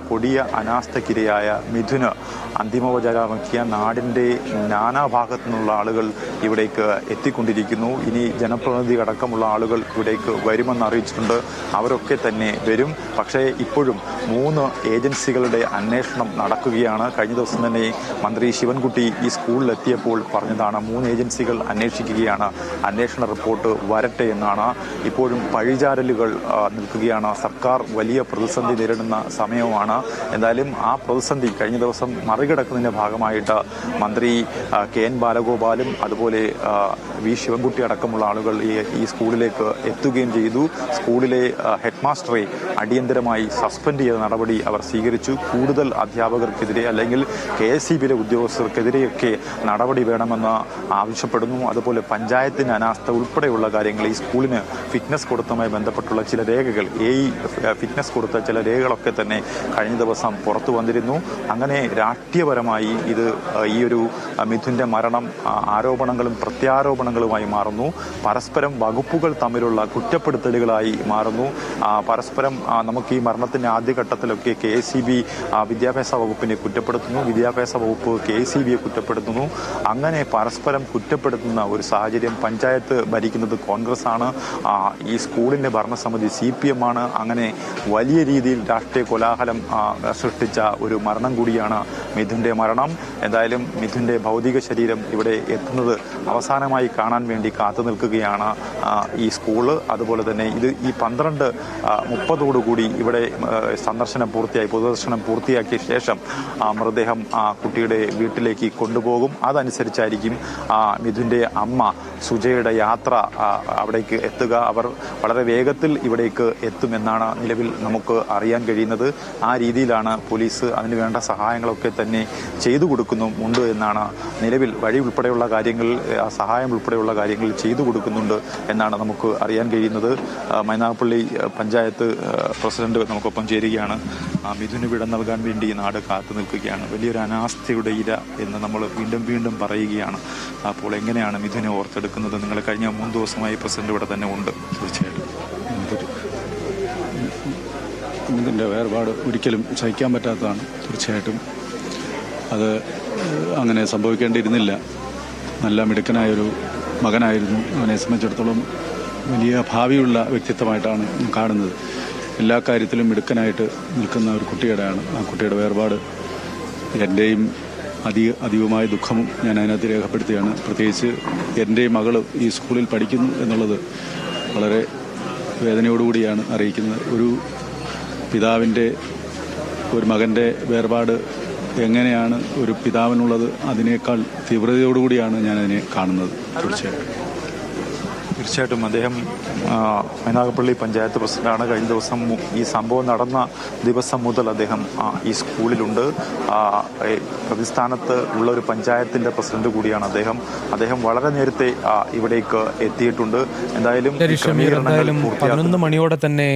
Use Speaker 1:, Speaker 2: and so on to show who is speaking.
Speaker 1: കൊടിയ അനാസ്ഥക്കിരയായ മിഥുന് അന്തിമോപചാരമിറക്കിയ നാടിൻ്റെ നാനാഭാഗത്തു നിന്നുള്ള ആളുകൾ ഇവിടേക്ക് എത്തിക്കൊണ്ടിരിക്കുന്നു. ഇനി ജനപ്രതിനിധി അടക്കമുള്ള ആളുകൾ ഇവിടേക്ക് വരുമെന്ന് അറിയിച്ചിട്ടുണ്ട്. അവരൊക്കെ തന്നെ വരും. പക്ഷേ ഇപ്പോഴും 3 ഏജൻസികളുടെ അന്വേഷണം നടക്കുകയാണ്. കഴിഞ്ഞ ദിവസം തന്നെ മന്ത്രി ശിവൻകുട്ടി ഈ സ്കൂളിലെത്തിയപ്പോൾ പറഞ്ഞതാണ് 3 ഏജൻസികൾ അന്വേഷിക്കുകയാണ്, അന്വേഷണ റിപ്പോർട്ട് വരട്ടെ എന്നാണ്. ഇപ്പോഴും പഴിചാരലുകൾ നിൽക്കുകയാണ്. സർക്കാർ വലിയ പ്രതിസന്ധി നേരിടുന്ന സമയമാണ്. എന്തായാലും ആ പ്രതിസന്ധി കഴിഞ്ഞ ദിവസം മറികടക്കുന്നതിന്റെ ഭാഗമായിട്ട് മന്ത്രി കെ.എൻ. ബാലഗോപാലും അതുപോലെ വി ശിവൻകുട്ടി അടക്കമുള്ള ആളുകൾ ഈ സ്കൂളിലേക്ക് എത്തുകയും ചെയ്തു. സ്കൂളിലെ ഹെഡ് മാസ്റ്ററെ അടിയന്തരമായി സസ്പെൻഡ് ചെയ്ത നടപടി അവർ സ്വീകരിച്ചു. കൂടുതൽ അധ്യാപകർക്കെതിരെ അല്ലെങ്കിൽ KSEBിയിലെ ഉദ്യോഗസ്ഥർക്കെതിരെയൊക്കെ നടപടി വേണമെന്ന് ആവശ്യപ്പെടുന്നു. അതുപോലെ പഞ്ചായത്തിന് അനാസ്ഥ ഉൾപ്പെടെയുള്ള കാര്യങ്ങൾ, ഈ സ്കൂളിന് ഫിറ്റ്നസ് കൊടുത്തതുമായി ബന്ധപ്പെട്ടുള്ള ചില രേഖകൾ, ഫിറ്റ്നസ് കൊടുത്ത ചില രേഖകളൊക്കെ തന്നെ കഴിഞ്ഞ ദിവസം പുറത്തു വന്നിരുന്നു. അങ്ങനെ രാഷ്ട്രീയപരമായി ഈ ഒരു മിഥുന്റെ മരണം ആരോപണങ്ങളും പ്രത്യാരോപണങ്ങളുമായി മാറുന്നു. പരസ്പരം വകുപ്പുകൾ തമ്മിലുള്ള കുറ്റപ്പെടുത്തലുകളായി മാറുന്നു. പരസ്പരം നമുക്ക് ഈ മരണത്തിന്റെ ആദ്യഘട്ടത്തിലൊക്കെ KSEB വിദ്യാഭ്യാസ വകുപ്പിനെ കുറ്റപ്പെടുത്തുന്നു, വിദ്യാഭ്യാസ വകുപ്പ് KSEBയെ കുറ്റപ്പെടുത്തുന്നു. അങ്ങനെ പരസ്പരം കുറ്റപ്പെടുത്തുന്ന ഒരു സാഹചര്യം. പഞ്ചായത്ത് ഭരിക്കുന്നത് കോൺഗ്രസ് ആണ്, ഈ സ്കൂളിന്റെ ഭരണസമിതി CPM ആണ്. അങ്ങനെ വലിയ രീതിയിൽ രാഷ്ട്രീയ കോലാഹലം സൃഷ്ടിച്ച ഒരു മരണം കൂടിയാണ് മിഥുന്റെ മരണം. എന്തായാലും മിഥുന്റെ ഭൗതിക ശരീരം ഇവിടെ എത്തുന്നത് അവസാനമായി കാണാൻ വേണ്ടി കാത്തു നിൽക്കുകയാണ് ഈ സ്കൂള്. അതുപോലെ തന്നെ ഈ 12:30 ഇവിടെ സന്ദർശനം പൂർത്തിയായി, പൊതുദർശനം പൂർത്തിയാക്കിയ ശേഷം മൃതദേഹം കുട്ടിയുടെ വീട്ടിലേക്ക് കൊണ്ടുപോകും. അതനുസരിച്ചായിരിക്കും മിഥുന്റെ അമ്മ സുജയുടെ യാത്ര അവിടേക്ക് എത്തുക. അവർ വളരെ വേഗത്തിൽ ഇവിടേക്ക് എത്തുമെന്നാണ് നിലവിൽ നമുക്ക് അറിയാൻ കഴിയുന്നത്. ആ രീതിയിലാണ് പോലീസ് അതിന് വേണ്ട സഹായങ്ങളൊക്കെ തന്നെ ചെയ്തു കൊടുക്കുന്നുമുണ്ട് എന്നാണ് നിലവിൽ. വഴി ഉൾപ്പെടെയുള്ള കാര്യങ്ങൾ, സഹായം ഉൾപ്പെടെയുള്ള കാര്യങ്ങൾ ചെയ്തു കൊടുക്കുന്നുണ്ട് എന്നാണ് നമുക്ക് അറിയാൻ കഴിയുന്നത്. മൈനാഗപ്പള്ളി പഞ്ചായത്ത് പ്രസിഡന്റ് നമുക്കൊപ്പം ചേരുകയാണ്. മിഥുന് വിട നൽകാൻ വേണ്ടി നാട് കാത്തു നിൽക്കുകയാണ്. വലിയൊരു അനാസ്ഥയുടെ ഇര എന്ന് നമ്മൾ വീണ്ടും പറയുകയാണ്. അപ്പോൾ എങ്ങനെയാണ് മിഥുനെ ഓർത്തെടുക്കുന്നത്? നിങ്ങൾ കഴിഞ്ഞ 3 ദിവസമായി പ്രസിഡന്റ് ഇവിടെ തന്നെ ഉണ്ട്. തീർച്ചയായിട്ടും
Speaker 2: ഇതിൻ്റെ വേർപാട് ഒരിക്കലും സഹിക്കാൻ പറ്റാത്തതാണ്. തീർച്ചയായിട്ടും അത് അങ്ങനെ സംഭവിക്കേണ്ടിയിരുന്നില്ല. നല്ല മിടുക്കനായൊരു മകനായിരുന്നു. അവനെ സംബന്ധിച്ചിടത്തോളം വലിയ ഭാവിയുള്ള വ്യക്തിത്വമായിട്ടാണ് കാണുന്നത്. എല്ലാ കാര്യത്തിലും മിടുക്കനായിട്ട് നിൽക്കുന്ന ഒരു കുട്ടിയുടെയാണ്. ആ കുട്ടിയുടെ വേർപാട് എൻ്റെയും അധികമായ ദുഃഖവും ഞാൻ അതിനകത്ത് രേഖപ്പെടുത്തുകയാണ്. പ്രത്യേകിച്ച് എൻ്റെ മകൾ ഈ സ്കൂളിൽ പഠിക്കുന്നു എന്നുള്ളത് വളരെ വേദനയോടുകൂടിയാണ് അറിയിക്കുന്നത്. ഒരു പിതാവിൻ്റെ, ഒരു മകൻ്റെ വേർപാട് എങ്ങനെയാണ് ഒരു പിതാവിനുള്ളത്, അതിനേക്കാൾ തീവ്രതയോടുകൂടിയാണ് ഞാനതിനെ കാണുന്നത്.
Speaker 1: തീർച്ചയായിട്ടും അദ്ദേഹം മൈനാഗപ്പള്ളി പഞ്ചായത്ത് പ്രസിഡന്റാണ്. കഴിഞ്ഞ ദിവസം ഈ സംഭവം നടന്ന ദിവസം മുതൽ അദ്ദേഹം ഈ സ്കൂളിലുണ്ട്. പ്രതിസ്ഥാനത്ത് ഉള്ള ഒരു പഞ്ചായത്തിന്റെ പ്രസിഡന്റ് കൂടിയാണ് അദ്ദേഹം വളരെ നേരത്തെ ഇവിടേക്ക് എത്തിയിട്ടുണ്ട്. എന്തായാലും
Speaker 3: 11 മണിയോടെ തന്നെ